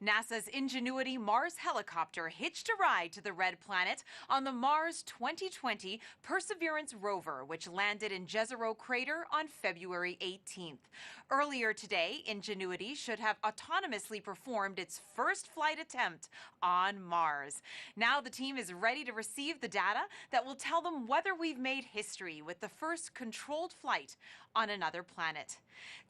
NASA's Ingenuity Mars helicopter hitched a ride to the red planet on the Mars 2020 Perseverance rover, which landed in Jezero Crater on February 18th. Earlier today, Ingenuity should have autonomously performed its first flight attempt on Mars. Now the team is ready to receive the data that will tell them whether we've made history with the first controlled flight on another planet.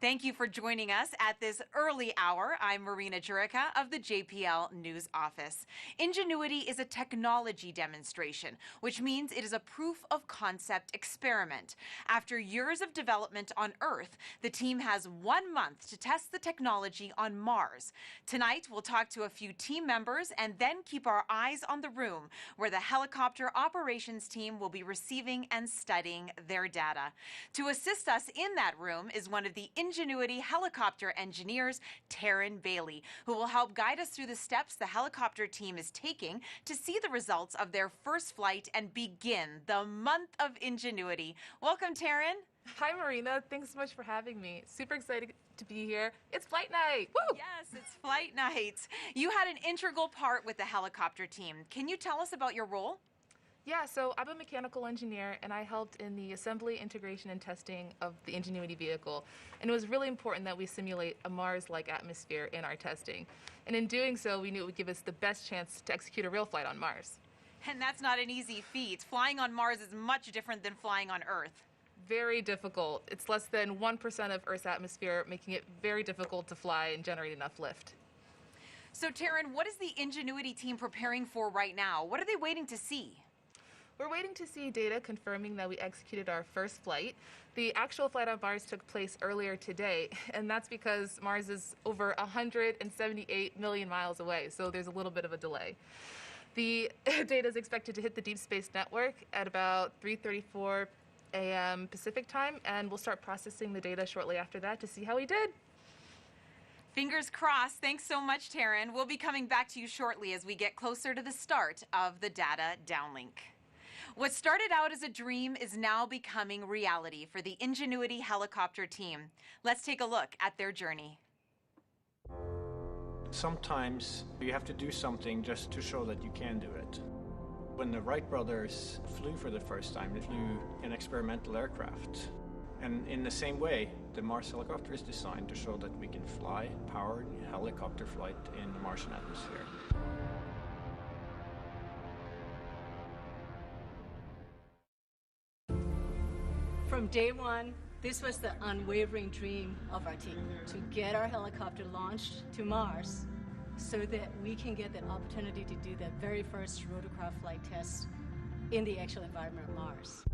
Thank you for joining us at this early hour. I'm Marina Jurica of the JPL News Office. Ingenuity is a technology demonstration, which means it is a proof of concept experiment. After years of development on Earth, the team has 1 month to test the technology on Mars. Tonight, we'll talk to a few team members and then keep our eyes on the room where the helicopter operations team will be receiving and studying their data. To assist us in that room is one of the Ingenuity helicopter engineers, Taryn Bailey, who will help guide us through the steps the helicopter team is taking to see the results of their first flight and begin the month of Ingenuity. Welcome, Taryn. Hi, Marina. Thanks so much for having me. Super excited to be here. It's flight night. Woo! Yes, it's flight night. You had an integral part with the helicopter team. Can you tell us about your role? Yeah, so I'm a mechanical engineer, and I helped in the assembly, integration, and testing of the Ingenuity vehicle. And it was really important that we simulate a Mars-like atmosphere in our testing. And in doing so, we knew it would give us the best chance to execute a real flight on Mars. And that's not an easy feat. Flying on Mars is much different than flying on Earth. Very difficult. It's less than 1% of Earth's atmosphere, making it very difficult to fly and generate enough lift. So, Taryn, what is the Ingenuity team preparing for right now? What are they waiting to see? We're waiting to see data confirming that we executed our first flight. The actual flight on Mars took place earlier today, and that's because Mars is over 178 million miles away, so there's a little bit of a delay. The data is expected to hit the Deep Space Network at about 3:34 a.m. Pacific time, and we'll start processing the data shortly after that to see how we did. Fingers crossed. Thanks so much, Taryn. We'll be coming back to you shortly as we get closer to the start of the data downlink. What started out as a dream is now becoming reality for the Ingenuity helicopter team. Let's take a look at their journey. Sometimes you have to do something just to show that you can do it. When the Wright brothers flew for the first time, they flew an experimental aircraft. And in the same way, the Mars helicopter is designed to show that we can fly powered helicopter flight in the Martian atmosphere. From day one, this was the unwavering dream of our team, to get our helicopter launched to Mars so that we can get that opportunity to do the very first rotorcraft flight test in the actual environment of Mars.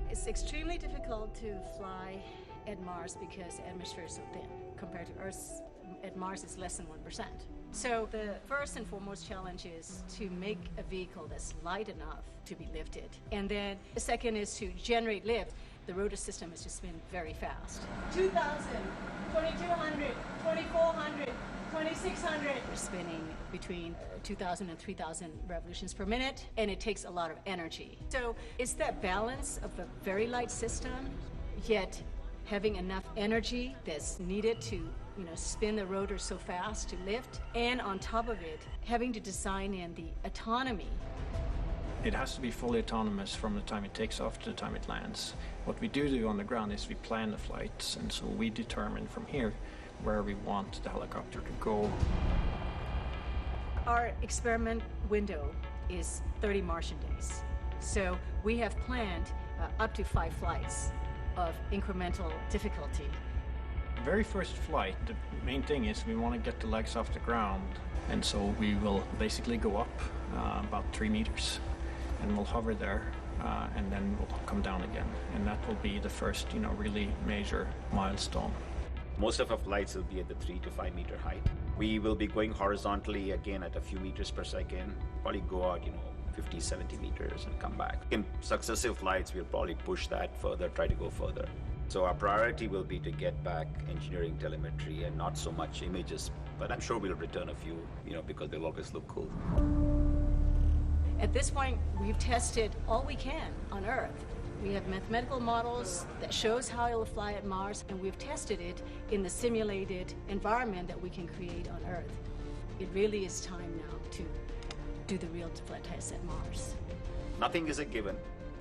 It's extremely difficult to fly at Mars because the atmosphere is so thin. Compared to Earth, at Mars it's less than 1%. So the first and foremost challenge is to make a vehicle that's light enough to be lifted. And then the second is to generate lift. The rotor system is to spin very fast. 2,000, 2,200, 2,400, 2,600. We're spinning between 2,000 and 3,000 revolutions per minute, and it takes a lot of energy. So it's that balance of a very light system, yet having enough energy that's needed to spin the rotor so fast to lift, and on top of it, having to design in the autonomy. It has to be fully autonomous from the time it takes off to the time it lands. What we do on the ground is we plan the flights, and so we determine from here where we want the helicopter to go. Our experiment window is 30 Martian days. So we have planned up to 5 flights of incremental difficulty. The very first flight, the main thing is we want to get the legs off the ground, and so we will basically go up about 3 meters, and we'll hover there, and then we'll come down again, and that will be the first, really major milestone. Most of our flights will be at the 3 to 5 meter height. We will be going horizontally again at a few meters per second, probably go out, 50, 70 meters and come back. In successive flights, we'll probably push that further, try to go further. So our priority will be to get back engineering telemetry and not so much images, but I'm sure we'll return a few, because they'll always look cool. At this point, we've tested all we can on Earth. We have mathematical models that shows how it will fly at Mars, and we've tested it in the simulated environment that we can create on Earth. it really is time now to do the real flight tests at Mars. Nothing is a given,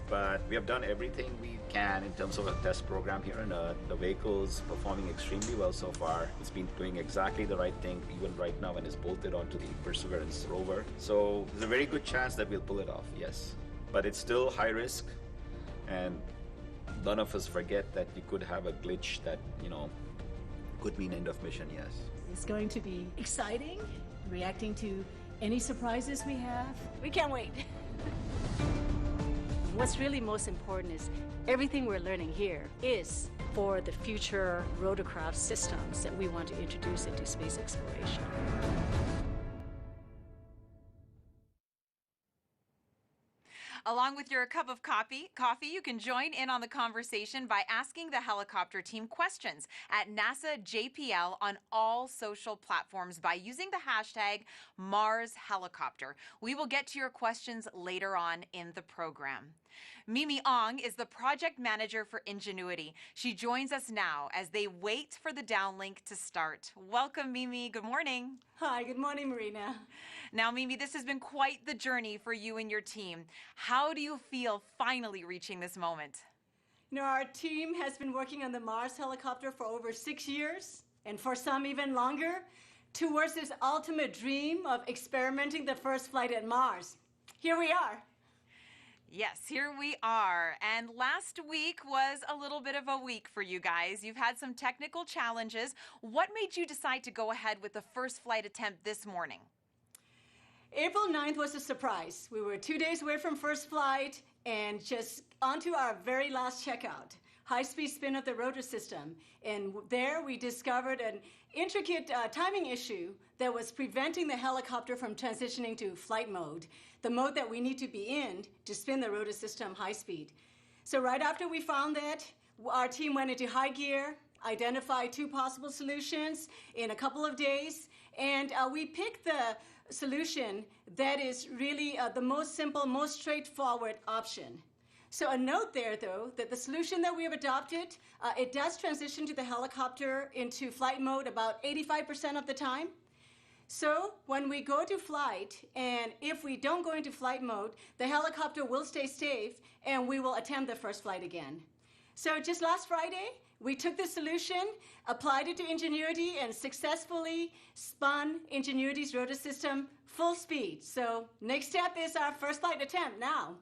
but we have done everything we can in terms of a test program here on Earth. The vehicle's performing extremely well so far. It's been doing exactly the right thing, even right now when it's bolted onto the Perseverance rover. So there's a very good chance that we'll pull it off, yes. But it's still high risk, and none of us forget that you could have a glitch that, could mean end of mission, yes. It's going to be exciting, reacting to any surprises we have. We can't wait. What's really most important is everything we're learning here is for the future rotorcraft systems that we want to introduce into space exploration. Along with your cup of coffee, you can join in on the conversation by asking the helicopter team questions at NASA JPL on all social platforms by using the hashtag #MarsHelicopter. We will get to your questions later on in the program. Mimi Ong is the project manager for Ingenuity. She joins us now as they wait for the downlink to start. Welcome, Mimi. Good morning. Hi, good morning, Marina. Now, Mimi, this has been quite the journey for you and your team. How do you feel finally reaching this moment? Our team has been working on the Mars helicopter for over 6 years, and for some even longer, towards this ultimate dream of experimenting the first flight at Mars. Here we are. Yes, here we are. And last week was a little bit of a week for you guys. You've had some technical challenges. What made you decide to go ahead with the first flight attempt this morning? April 9th was a surprise. We were 2 days away from first flight and just onto our very last checkout, high-speed spin of the rotor system. And there we discovered an intricate timing issue that was preventing the helicopter from transitioning to flight mode, the mode that we need to be in to spin the rotor system high speed. So right after we found that, our team went into high gear, identified 2 possible solutions in a couple of days, and we picked the solution that is really the most simple, most straightforward option. So a note there, though, that the solution that we have adopted, it does transition to the helicopter into flight mode about 85% of the time. So when we go to flight, and if we don't go into flight mode, the helicopter will stay safe, and we will attempt the first flight again. So just last Friday, we took this solution, applied it to Ingenuity, and successfully spun Ingenuity's rotor system full speed. So next step is our first flight attempt now.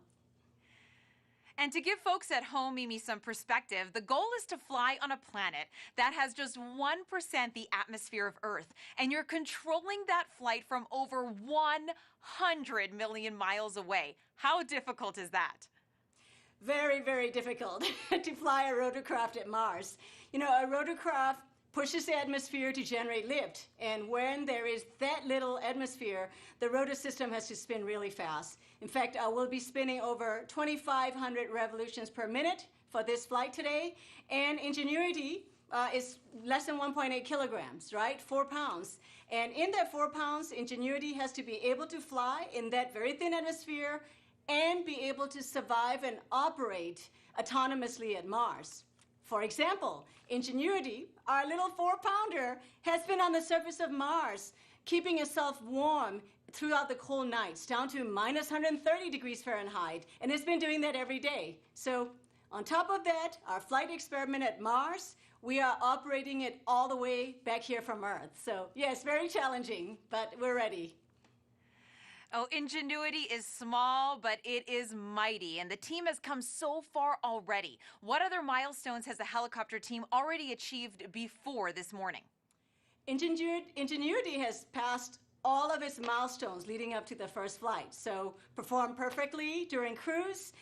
And to give folks at home, Mimi, some perspective, the goal is to fly on a planet that has just 1% the atmosphere of Earth. And you're controlling that flight from over 100 million miles away. How difficult is that? Very, very difficult to fly a rotorcraft at Mars. A rotorcraft pushes the atmosphere to generate lift. And when there is that little atmosphere, the rotor system has to spin really fast. In fact, we'll be spinning over 2,500 revolutions per minute for this flight today. And Ingenuity is less than 1.8 kilograms, right? 4 pounds. And in that 4 pounds, Ingenuity has to be able to fly in that very thin atmosphere and be able to survive and operate autonomously at Mars. For example, Ingenuity, our little 4-pounder, has been on the surface of Mars, keeping itself warm throughout the cold nights, down to minus 130 degrees Fahrenheit, and it's been doing that every day. So on top of that, our flight experiment at Mars, we are operating it all the way back here from Earth. So yeah, it's very challenging, but we're ready. Oh, Ingenuity is small, but it is mighty, and the team has come so far already. What other milestones has the helicopter team already achieved before this morning? Ingenuity has passed all of its milestones leading up to the first flight. So performed perfectly during cruise,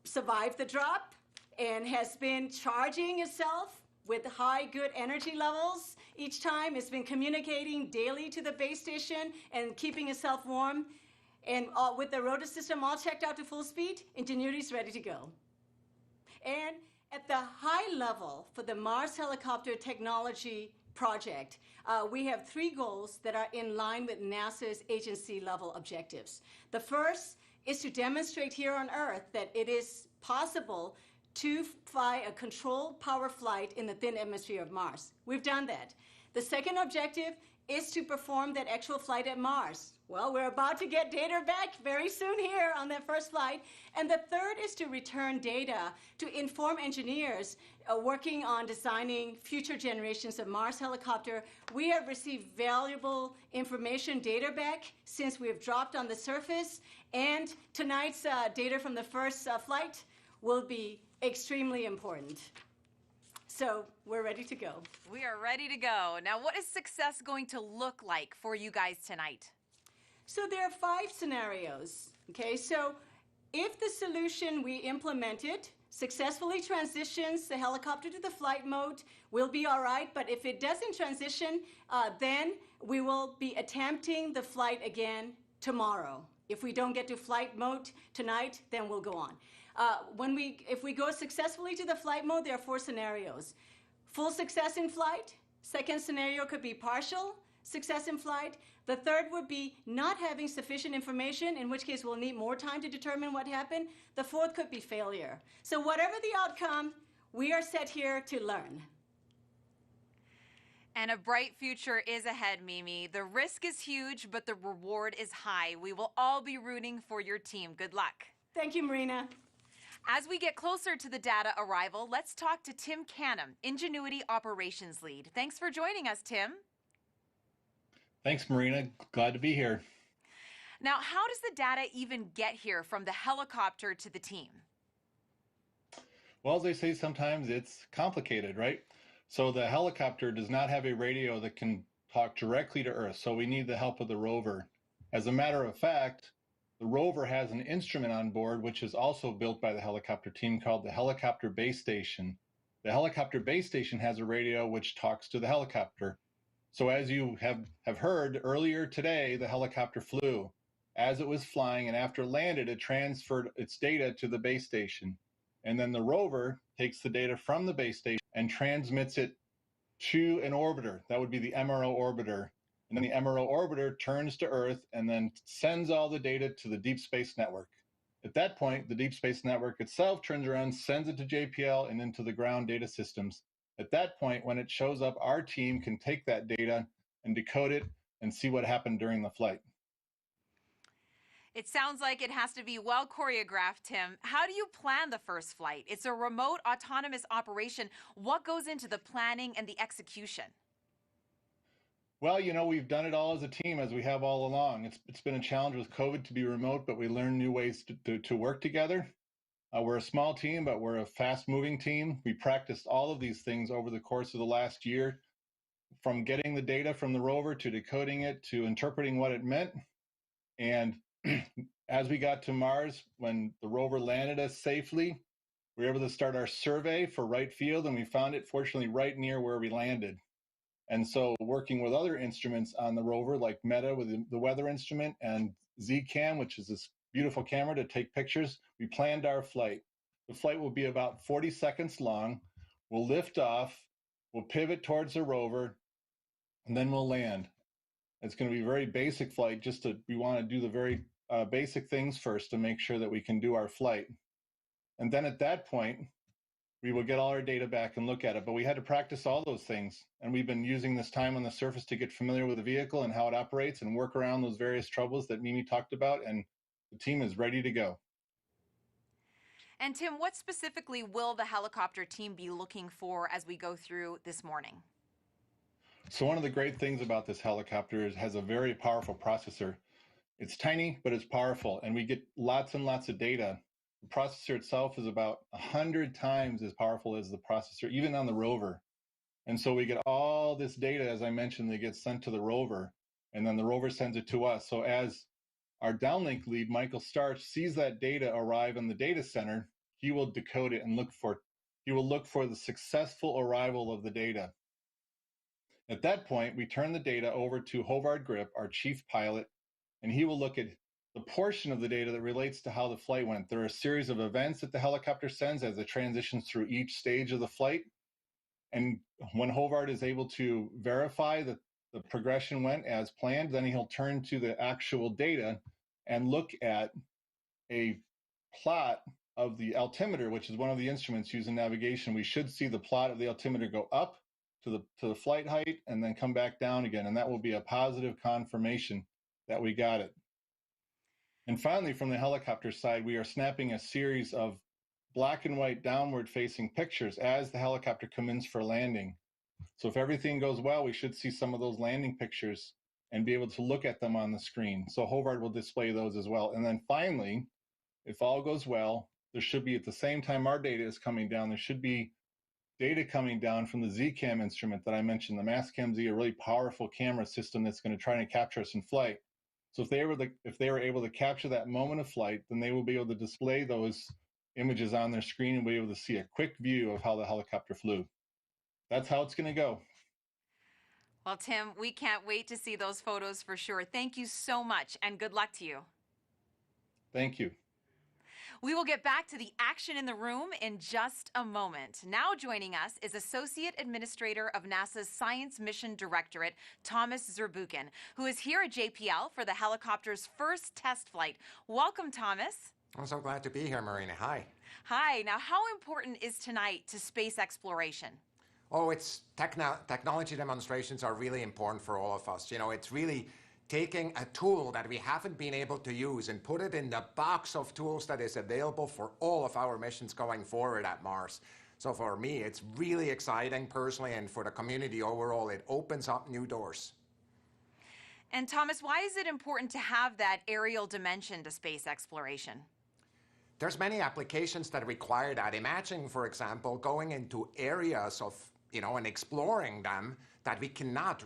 survived the drop, and has been charging itself with high good energy levels each time. It's been communicating daily to the base station and keeping itself warm. And with the rotor system all checked out to full speed, Ingenuity's ready to go. And at the high level for the Mars helicopter technology project, we have 3 goals that are in line with NASA's agency level objectives. The first is to demonstrate here on Earth that it is possible to fly a controlled power flight in the thin atmosphere of Mars. We've done that. The second objective is to perform that actual flight at Mars. Well, we're about to get data back very soon here on that first flight. And the third is to return data to inform engineers working on designing future generations of Mars helicopter. We have received valuable information data back since we have dropped on the surface. And tonight's data from the first flight will be extremely important. So we're ready to go. We are ready to go. Now, what is success going to look like for you guys tonight? So there are 5 scenarios, okay? So if the solution we implemented successfully transitions the helicopter to the flight mode, we'll be all right. But if it doesn't transition, then we will be attempting the flight again tomorrow. If we don't get to flight mode tonight, then we'll go on. If we go successfully to the flight mode, there are 4 scenarios. Full success in flight. Second scenario could be partial success in flight. The third would be not having sufficient information, in which case we'll need more time to determine what happened. The fourth could be failure. So whatever the outcome, we are set here to learn. And a bright future is ahead, Mimi. The risk is huge, but the reward is high. We will all be rooting for your team. Good luck. Thank you, Marina. As we get closer to the data arrival, let's talk to Tim Canlı, Ingenuity Operations Lead. Thanks for joining us, Tim. Thanks, Marina. Glad to be here. Now, how does the data even get here from the helicopter to the team? Well, as they say, sometimes it's complicated, right? So the helicopter does not have a radio that can talk directly to Earth, so we need the help of the rover. As a matter of fact, the rover has an instrument on board, which is also built by the helicopter team, called the helicopter base station. The helicopter base station has a radio which talks to the helicopter. So as you have heard earlier today, the helicopter flew. As it was flying and after it landed, it transferred its data to the base station. And then the rover takes the data from the base station and transmits it to an orbiter. That would be the MRO orbiter. And then the MRO orbiter turns to Earth and then sends all the data to the Deep Space Network. At that point, the Deep Space Network itself turns around, sends it to JPL and into the ground data systems. At that point, when it shows up, our team can take that data and decode it and see what happened during the flight. It sounds like it has to be well choreographed, Tim. How do you plan the first flight? It's a remote autonomous operation. What goes into the planning and the execution? Well, you know, we've done it all as a team, as we have all along. It's been a challenge with COVID to be remote, but we learned new ways to work together. We're a small team, but we're a fast-moving team. We practiced all of these things over the course of the last year, from getting the data from the rover to decoding it to interpreting what it meant. And as we got to Mars, when the rover landed us safely, we were able to start our survey for right field, and we found it, fortunately, right near where we landed. And so working with other instruments on the rover, like META with the weather instrument and Z-Cam, which is this beautiful camera to take pictures, we planned our flight. The flight will be about 40 seconds long. We'll lift off, we'll pivot towards the rover, and then we'll land. It's going to be a very basic flight. We want to do the very basic things first to make sure that we can do our flight. And then at that point, we will get all our data back and look at it. But we had to practice all those things. And we've been using this time on the surface to get familiar with the vehicle and how it operates and work around those various troubles that Mimi talked about. And the team is ready to go. And Tim, what specifically will the helicopter team be looking for as we go through this morning? So one of the great things about this helicopter is it has a very powerful processor. It's tiny, but it's powerful, and we get lots and lots of data. The processor itself is about 100 times as powerful as the processor, even on the rover. And so we get all this data, as I mentioned, that gets sent to the rover, and then the rover sends it to us. So as our downlink lead, Michael Starch, sees that data arrive in the data center, he will decode it and look for the successful arrival of the data. At that point, we turn the data over to Hovard Grip, our chief pilot, and he will look at the portion of the data that relates to how the flight went. There are a series of events that the helicopter sends as it transitions through each stage of the flight. And when Hovard is able to verify that the progression went as planned, then he'll turn to the actual data and look at a plot of the altimeter, which is one of the instruments used in navigation. We should see the plot of the altimeter go up to the flight height and then come back down again. And that will be a positive confirmation that we got it. And finally, from the helicopter side, we are snapping a series of black and white downward facing pictures as the helicopter comes in for landing. So if everything goes well, we should see some of those landing pictures and be able to look at them on the screen. So Hobart will display those as well. And then finally, if all goes well, there should be, at the same time our data is coming down, there should be data coming down from the Z-Cam instrument that I mentioned, the Mastcam Z, a really powerful camera system that's going to try to capture us in flight. So if they were able to capture that moment of flight, then they will be able to display those images on their screen and be able to see a quick view of how the helicopter flew. That's how it's going to go. Well, Tim, we can't wait to see those photos for sure. Thank you so much, and good luck to you. Thank you. We will get back to the action in the room in just a moment. Now joining us is Associate Administrator of NASA's Science Mission Directorate, Thomas Zurbuchen, who is here at JPL for the helicopter's first test flight. Welcome, Thomas. I'm so glad to be here, Marina. Hi. Hi. Now, how important is tonight to space exploration? Oh, technology demonstrations are really important for all of us. You know, it's really taking a tool that we haven't been able to use and put it in the box of tools that is available for all of our missions going forward at Mars. So for me, it's really exciting personally, and for the community overall, it opens up new doors. And Thomas, why is it important to have that aerial dimension to space exploration? There's many applications that require that. Imagine, for example, going into areas of, and exploring them that we cannot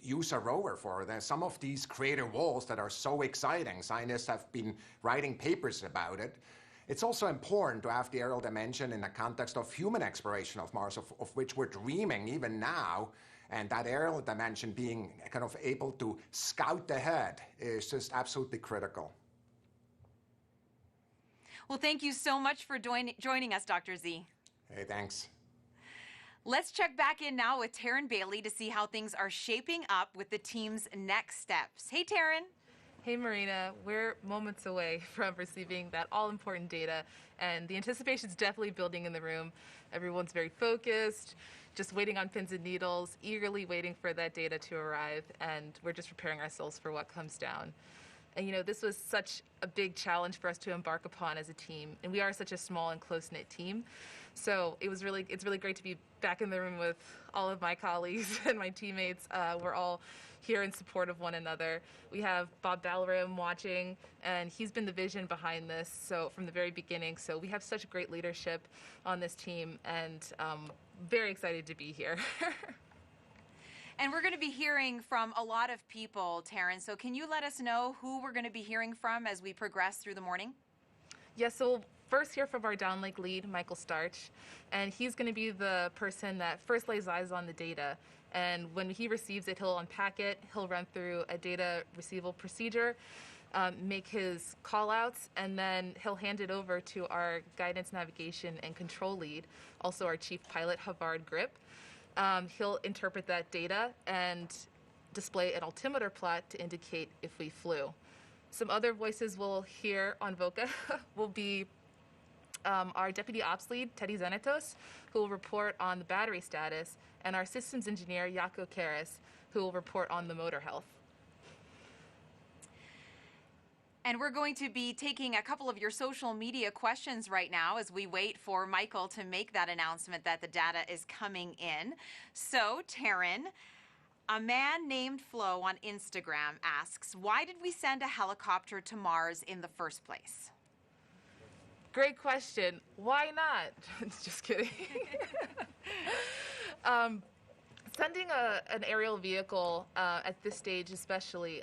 use a rover for. There's some of these crater walls that are so exciting. Scientists have been writing papers about it. It's also important to have the aerial dimension in the context of human exploration of Mars, of which we're dreaming even now. And that aerial dimension, being kind of able to scout ahead, is just absolutely critical. Well, thank you so much for joining us, Dr. Z. Hey, thanks. Let's check back in now with Taryn Bailey to see how things are shaping up with the team's next steps. Hey, Taryn. Hey, Marina. We're moments away from receiving that all-important data, and the anticipation's definitely building in the room. Everyone's very focused, just waiting on pins and needles, eagerly waiting for that data to arrive, and we're just preparing ourselves for what comes down. And this was such a big challenge for us to embark upon as a team, and we are such a small and close-knit team. So it's really great to be back in the room with all of my colleagues and my teammates. We're all here in support of one another. We have Bob Balaram watching, and he's been the vision behind this from the very beginning. So we have such great leadership on this team, and very excited to be here. And we're going to be hearing from a lot of people, Taryn. So can you let us know who we're going to be hearing from as we progress through the morning? Yes, so we'll first hear from our downlink lead, Michael Starch, and he's going to be the person that first lays eyes on the data. And when he receives it, he'll unpack it, he'll run through a data receival procedure, make his call-outs, and then he'll hand it over to our guidance, navigation, and control lead, also our chief pilot, Havard Grip. He'll interpret that data and display an altimeter plot to indicate if we flew. Some other voices we'll hear on VOCA will be our Deputy Ops Lead, Teddy Zenetos, who will report on the battery status, and our Systems Engineer, Jaco Karas, who will report on the motor health. And we're going to be taking a couple of your social media questions right now as we wait for Michael to make that announcement that the data is coming in. So, Taryn, a man named Flo on Instagram asks, why did we send a helicopter to Mars in the first place? Great question. Why not? Just kidding. Sending an aerial vehicle at this stage especially,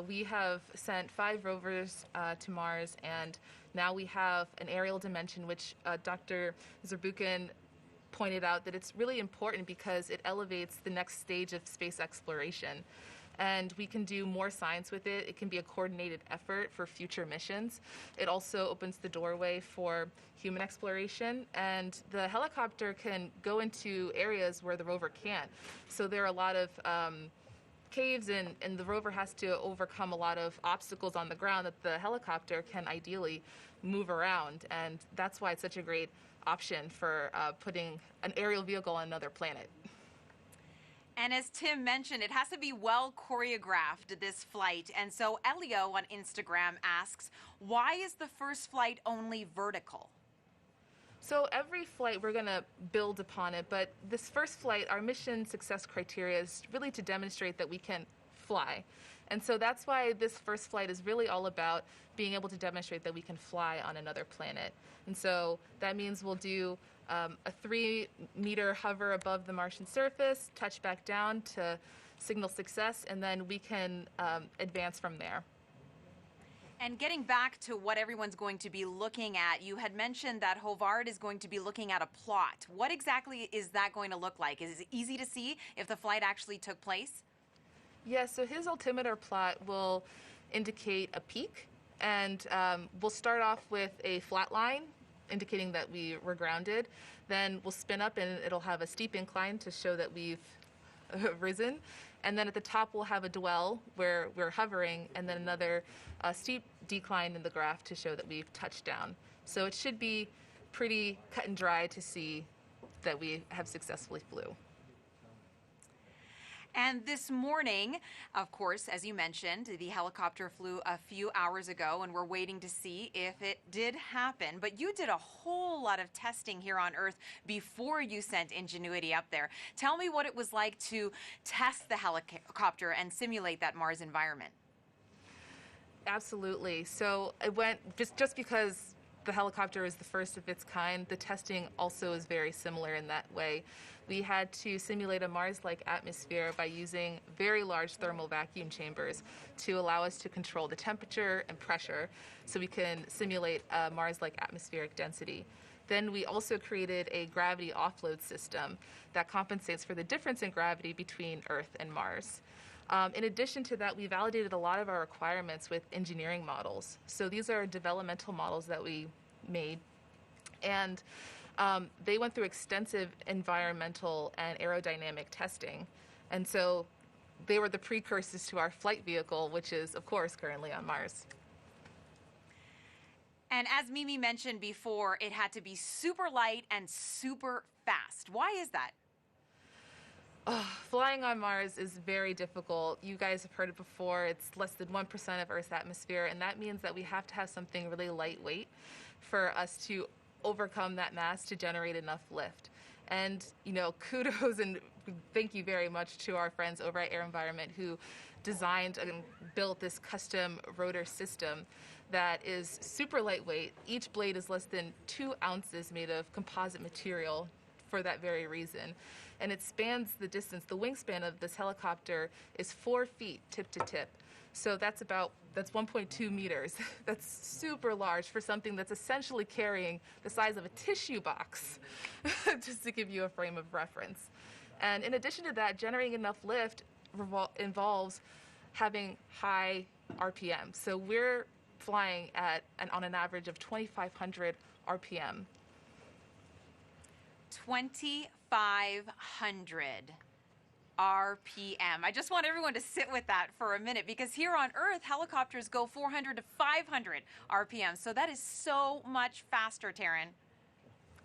we have sent 5 rovers to Mars, and now we have an aerial dimension, which Dr. Zurbuchen pointed out that it's really important because it elevates the next stage of space exploration. And we can do more science with it. It can be a coordinated effort for future missions. It also opens the doorway for human exploration, and the helicopter can go into areas where the rover can't. So there are a lot of caves, and the rover has to overcome a lot of obstacles on the ground that the helicopter can ideally move around, and that's why it's such a great option for putting an aerial vehicle on another planet. And as Tim mentioned, it has to be well choreographed, this flight. And so Elio on Instagram asks, why is the first flight only vertical? So every flight, we're going to build upon it, but this first flight, our mission success criteria is really to demonstrate that we can fly. And so that's why this first flight is really all about being able to demonstrate that we can fly on another planet. And so that means we'll do a 3-meter hover above the Martian surface, touch back down to signal success, and then we can advance from there. And getting back to what everyone's going to be looking at, you had mentioned that Hovard is going to be looking at a plot. What exactly is that going to look like? Is it easy to see if the flight actually took place? Yes, so his altimeter plot will indicate a peak, and we'll start off with a flat line indicating that we were grounded. Then we'll spin up and it'll have a steep incline to show that we've risen. And then at the top we'll have a dwell where we're hovering, and then another steep decline in the graph to show that we've touched down. So it should be pretty cut and dry to see that we have successfully flew. And this morning, of course, as you mentioned, the helicopter flew a few hours ago, and we're waiting to see if it did happen. But you did a whole lot of testing here on Earth before you sent Ingenuity up there. Tell me what it was like to test the helicopter and simulate that Mars environment. Absolutely. So it went just because the helicopter is the first of its kind, the testing also is very similar in that way. We had to simulate a Mars-like atmosphere by using very large thermal vacuum chambers to allow us to control the temperature and pressure so we can simulate a Mars-like atmospheric density. Then we also created a gravity offload system that compensates for the difference in gravity between Earth and Mars. In addition to that, we validated a lot of our requirements with engineering models. So these are developmental models that we made, and they went through extensive environmental and aerodynamic testing. And so they were the precursors to our flight vehicle, which is, of course, currently on Mars. And as Mimi mentioned before, it had to be super light and super fast. Why is that? Flying on Mars is very difficult. You guys have heard it before. It's less than 1% of Earth's atmosphere, and that means that we have to have something really lightweight for us to overcome that mass to generate enough lift. And, you know, kudos and thank you very much to our friends over at Air Environment who designed and built this custom rotor system that is super lightweight. Each blade is less than 2 ounces made of composite material for that very reason. And it spans the distance. The wingspan of this helicopter is 4 feet tip to tip. So that's 1.2 meters. That's super large for something that's essentially carrying the size of a tissue box, just to give you a frame of reference. And in addition to that, generating enough lift involves having high RPM. So we're flying on an average of 2,500 RPM. 2,500 RPM. I just want everyone to sit with that for a minute, because here on Earth, helicopters go 400 to 500 RPM. So that is so much faster, Taryn.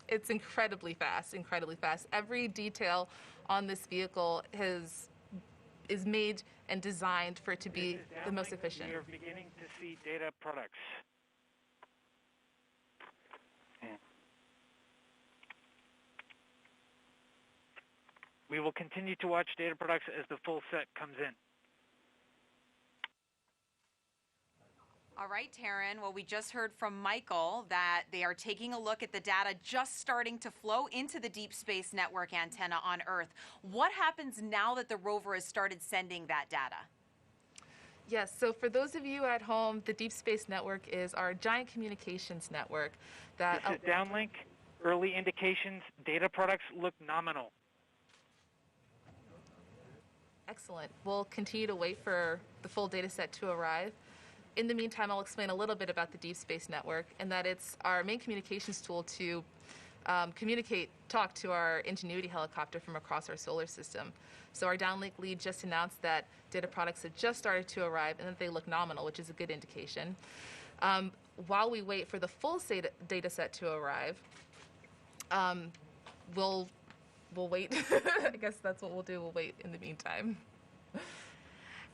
It's incredibly fast, incredibly fast. Every detail on this vehicle is made and designed for it to be the most efficient. You're beginning to see data products. We will continue to watch data products as the full set comes in. All right, Taryn. Well, we just heard from Michael that they are taking a look at the data just starting to flow into the Deep Space Network antenna on Earth. What happens now that the rover has started sending that data? Yes, so for those of you at home, the Deep Space Network is our giant communications network. This is downlink. Early indications, data products look nominal. Excellent. We'll continue to wait for the full data set to arrive. In the meantime, I'll explain a little bit about the Deep Space Network, and that it's our main communications tool to talk to our Ingenuity helicopter from across our solar system. So our downlink lead just announced that data products have just started to arrive and that they look nominal, which is a good indication. While we wait for the full data set to arrive, we'll we'll wait. I guess that's what we'll do. We'll wait in the meantime.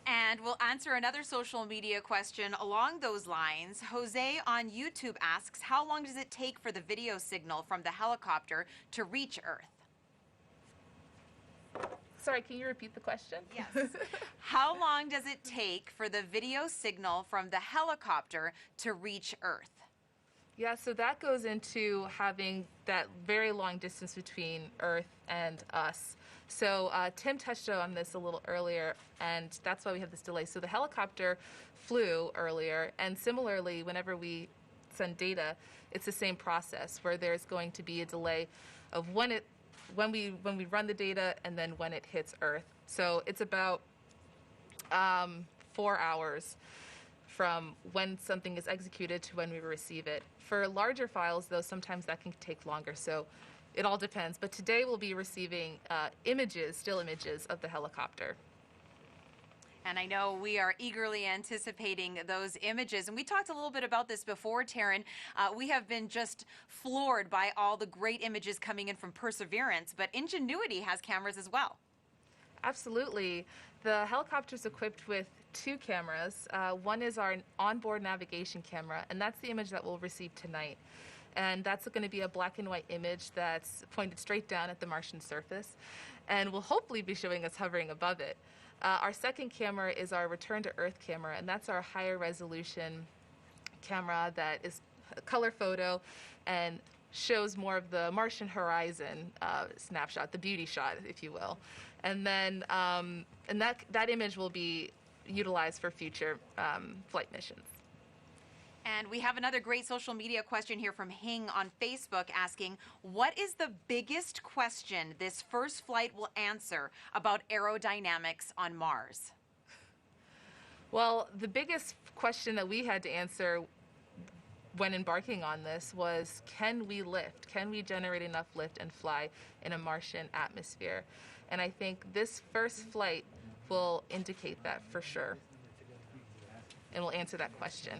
And we'll answer another social media question along those lines. Jose on YouTube asks, how long does it take for the video signal from the helicopter to reach Earth? Sorry, can you repeat the question? Yes. How long does it take for the video signal from the helicopter to reach Earth? Yeah, so that goes into having that very long distance between Earth and us. So Tim touched on this a little earlier, and that's why we have this delay. So the helicopter flew earlier, and similarly, whenever we send data, it's the same process where there's going to be a delay of when we run the data and then when it hits Earth. So it's about 4 hours from when something is executed to when we receive it. For larger files, though, sometimes that can take longer. So it all depends. But today we'll be receiving still images of the helicopter. And I know we are eagerly anticipating those images. And we talked a little bit about this before, Taryn. We have been just floored by all the great images coming in from Perseverance, but Ingenuity has cameras as well. Absolutely. The helicopter is equipped with 2 cameras. One is our onboard navigation camera, and that's the image that we'll receive tonight. And that's going to be a black and white image that's pointed straight down at the Martian surface and will hopefully be showing us hovering above it. Our second camera is our return to Earth camera, and that's our higher resolution camera that is a color photo and shows more of the Martian horizon snapshot, the beauty shot, if you will. And then and that image will be utilized for future flight missions. And we have another great social media question here from Hing on Facebook asking, what is the biggest question this first flight will answer about aerodynamics on Mars? Well, the biggest question that we had to answer when embarking on this was, can we lift? Can we generate enough lift and fly in a Martian atmosphere? And I think this first flight will indicate that for sure, and will answer that question.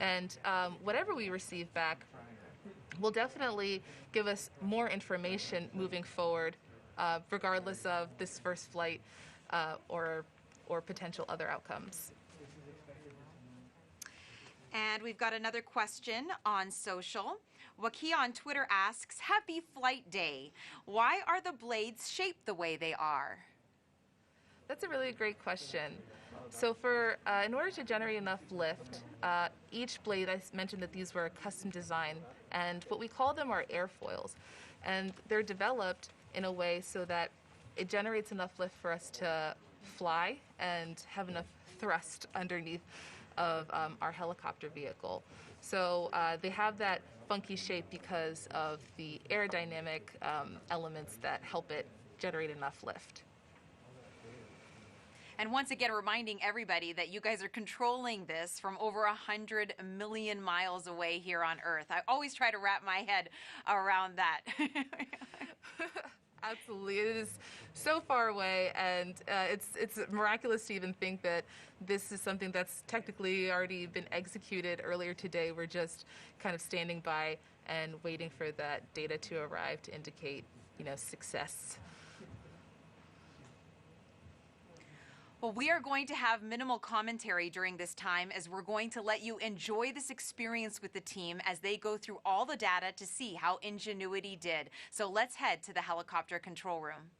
And whatever we receive back will definitely give us more information moving forward, regardless of this first flight or potential other outcomes. And we've got another question on social. Wakia on Twitter asks, happy flight day. Why are the blades shaped the way they are? That's a really great question. So in order to generate enough lift, each blade, I mentioned that these were custom designed, and what we call them are airfoils. And they're developed in a way so that it generates enough lift for us to fly and have enough thrust underneath of our helicopter vehicle. So they have that funky shape because of the aerodynamic elements that help it generate enough lift. And once again, reminding everybody that you guys are controlling this from over 100 million miles away here on Earth. I always try to wrap my head around that. Absolutely. It is so far away, and it's miraculous to even think that this is something that's technically already been executed earlier today. We're just kind of standing by and waiting for that data to arrive to indicate, success. Well, we are going to have minimal commentary during this time as we're going to let you enjoy this experience with the team as they go through all the data to see how Ingenuity did. So let's head to the helicopter control room.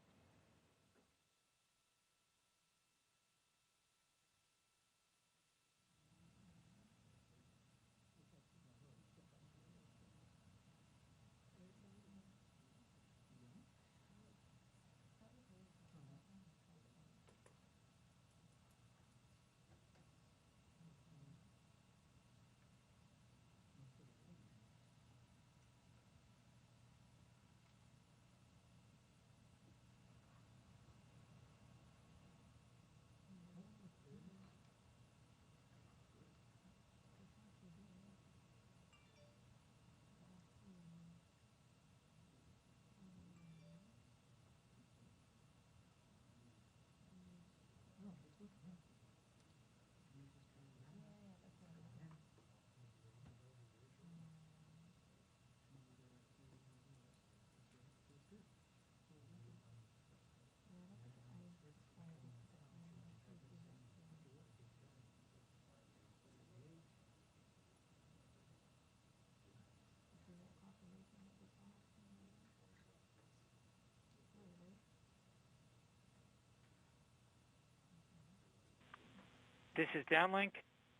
This is downlink.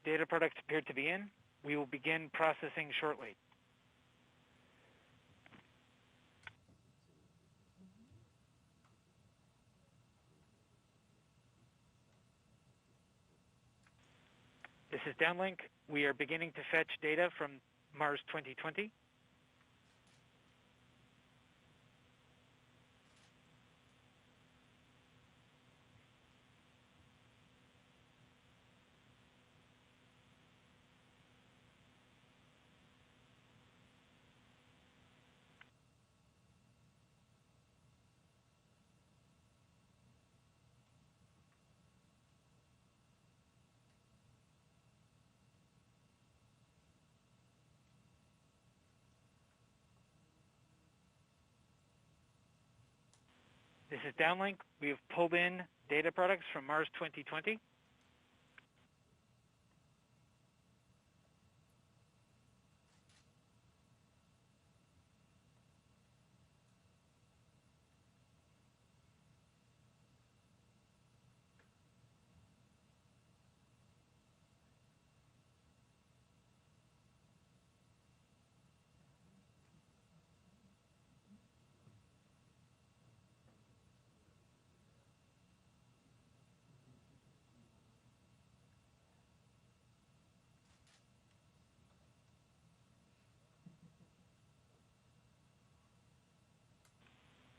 Data products appear to be in. We will begin processing shortly. This is downlink. We are beginning to fetch data from Mars 2020. This is downlink. We have pulled in data products from Mars 2020.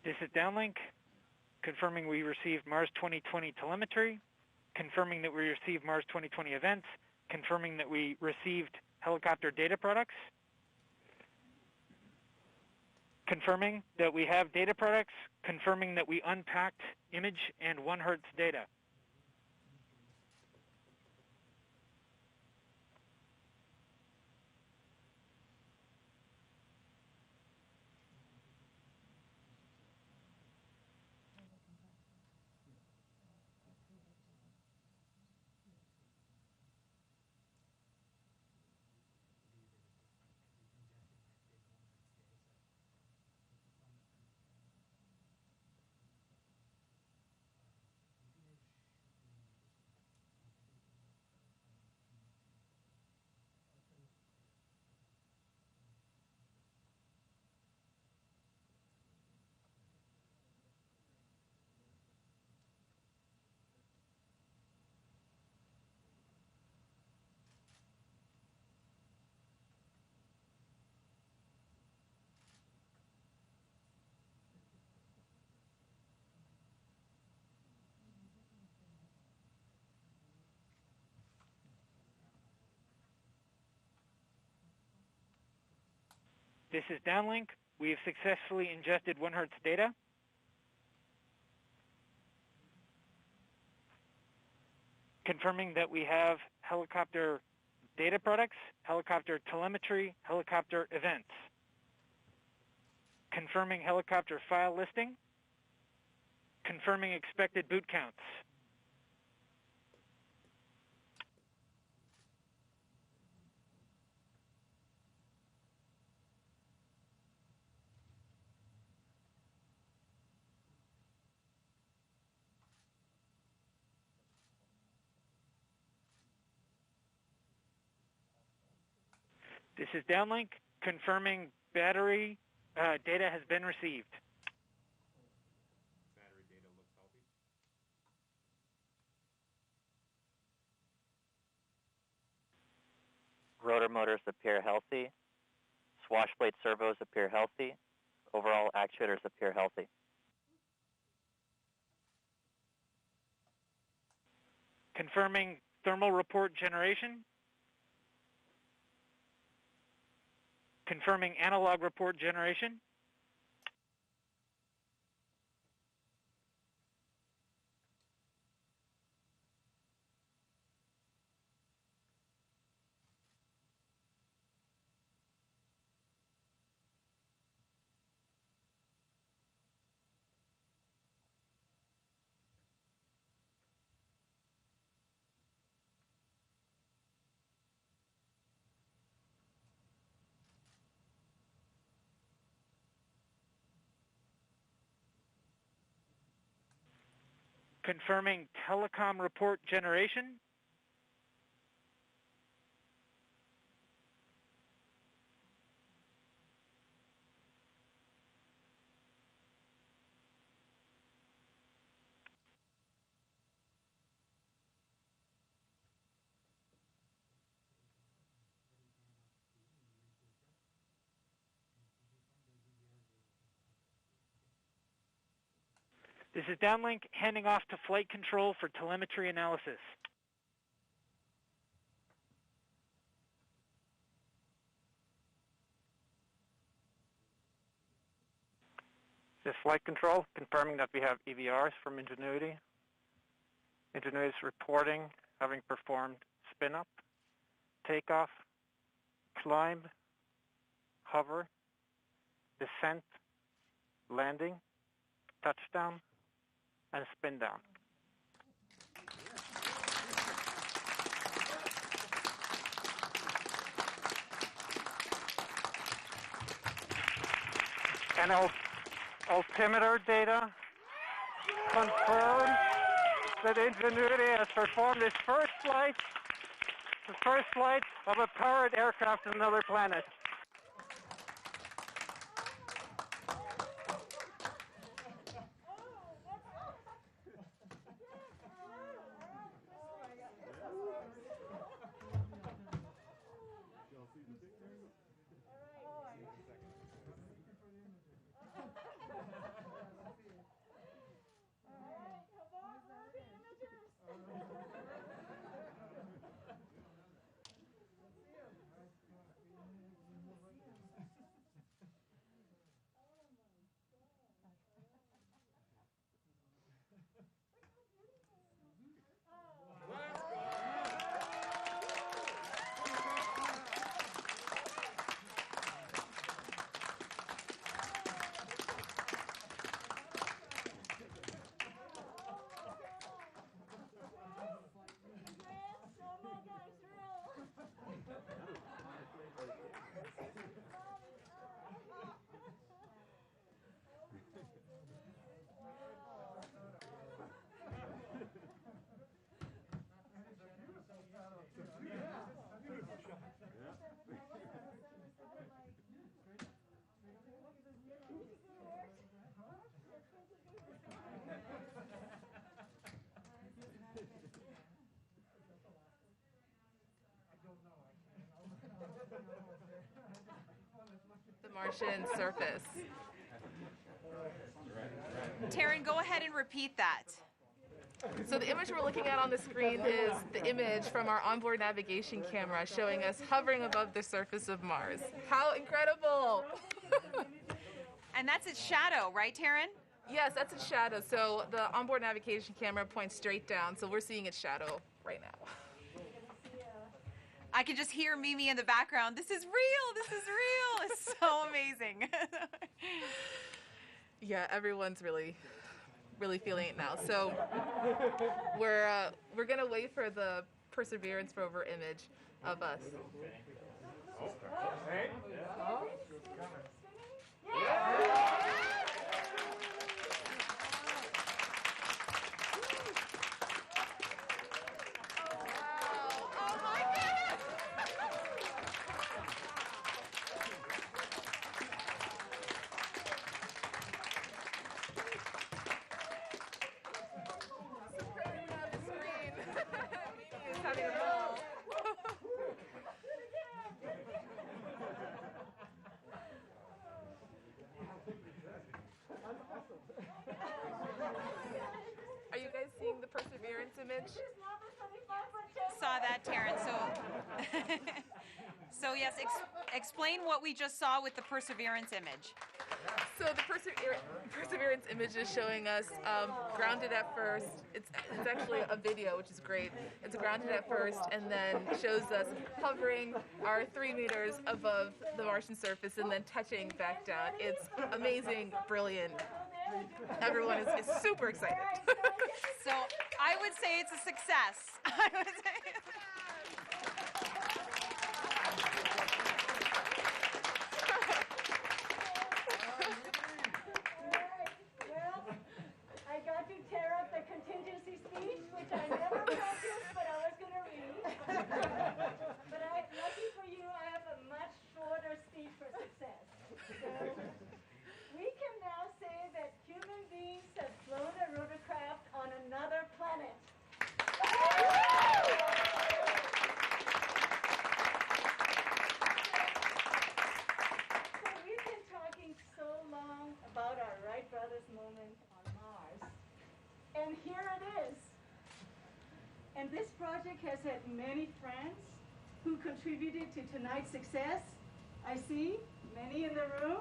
This is downlink, confirming we received Mars 2020 telemetry, confirming that we received Mars 2020 events, confirming that we received helicopter data products, confirming that we have data products, confirming that we unpacked image and 1 Hertz data. This is downlink. We have successfully ingested 1 Hertz data. Confirming that we have helicopter data products, helicopter telemetry, helicopter events. Confirming helicopter file listing. Confirming expected boot counts. This is downlink, confirming battery data has been received. Battery data looks healthy. Rotor motors appear healthy. Swash plate servos appear healthy. Overall actuators appear healthy. Confirming thermal report generation. Confirming analog report generation. Confirming telecom report generation. This is downlink handing off to flight control for telemetry analysis. This is flight control, confirming that we have EVRs from Ingenuity. Ingenuity is reporting having performed spin-up, takeoff, climb, hover, descent, landing, touchdown, and spin down. And altimeter data confirms that Ingenuity has performed its first flight, the first flight of a powered aircraft on another planet. The Martian surface. Taryn, go ahead and repeat that. So the image we're looking at on the screen is the image from our onboard navigation camera showing us hovering above the surface of Mars. How incredible! And that's its shadow, right, Taryn? Yes, that's its shadow. So the onboard navigation camera points straight down, so we're seeing its shadow right now. I can just hear Mimi in the background. This is real. This is real. It's so amazing. Yeah, everyone's really feeling it now. So we're gonna wait for the Perseverance rover image of us. Are you guys seeing the Perseverance image? Saw that, Taryn. So yes, explain what we just saw with the Perseverance image. So the Perseverance image is showing us grounded at first. It's actually a video, which is great. It's grounded at first and then shows us hovering our 3 meters above the Martian surface and then touching back down. It's amazing, brilliant. Everyone is super excited. So I would say it's a success. I would say. I got to tear up the contingency speech, which I never practiced, but I was going to read. But lucky for you, I have a much shorter speech for success. So we can now say that human beings have flown a rotorcraft on another planet. And this project has had many friends who contributed to tonight's success. I see many in the room,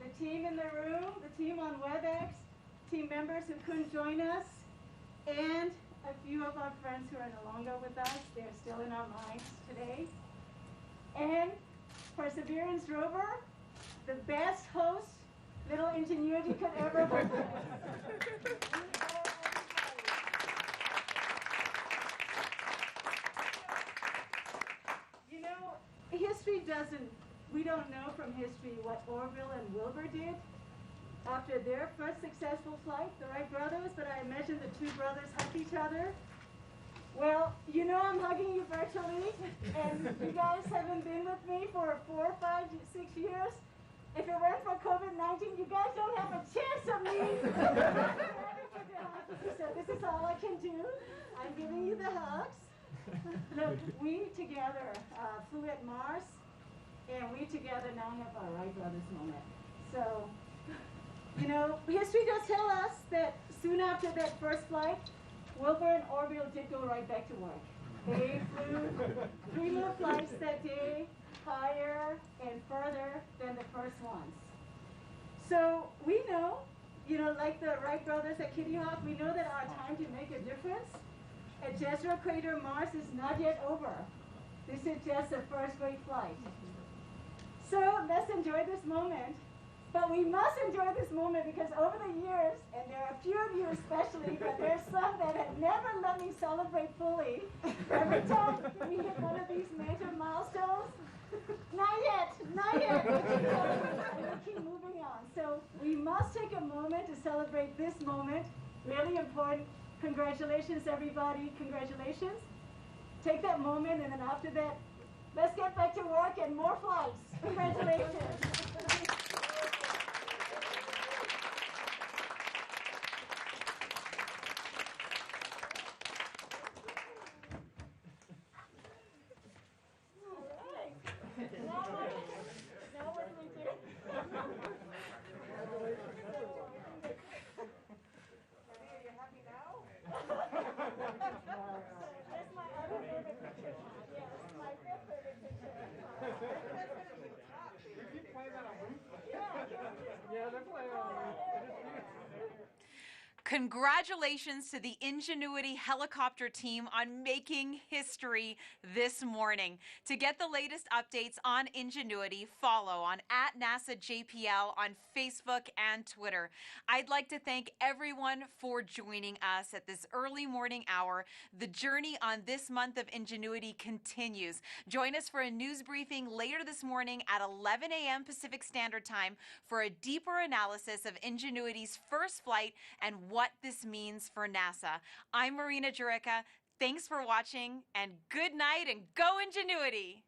the team in the room, the team on WebEx, team members who couldn't join us, and a few of our friends who are no longer with us. They're still in our minds today. And Perseverance rover, the best host little Ingenuity could ever hope for. You know, history doesn't, we don't know from history what Orville and Wilbur did after their first successful flight, the Wright brothers, but I imagine the two brothers hugged each other. Well, you know I'm hugging you virtually, and you guys haven't been with me for 4, 5, 6 years. If it weren't for COVID-19, you guys don't have a chance of me. So this is all I can do. I'm giving you the hugs. Look, we together flew at Mars, and we together now have our Wright brothers moment. So, you know, history does tell us that soon after that first flight, Wilbur and Orville did go right back to work. They flew 3 more flights that day, higher and further than the first ones. So we know, you know, like the Wright brothers at Kitty Hawk, we know that our time to make a difference at Jezero Crater, Mars is not yet over. This is just the first great flight. So let's enjoy this moment. But we must enjoy this moment because over the years, and there are a few of you especially, but there's some that have never let me celebrate fully. Every time we hit one of these major milestones, not yet, and we keep moving on. So we must take a moment to celebrate this moment, really important. Congratulations, everybody, congratulations. Take that moment, and then after that, let's get back to work and more flights. Congratulations. Congratulations to the Ingenuity helicopter team on making history this morning. To get the latest updates on Ingenuity, follow on @NASAJPL on Facebook and Twitter. I'd like to thank everyone for joining us at this early morning hour. The journey on this month of Ingenuity continues. Join us for a news briefing later this morning at 11 a.m. Pacific Standard Time for a deeper analysis of Ingenuity's first flight and what this means for NASA. I'm Marina Jurica. Thanks for watching, and good night, and go Ingenuity!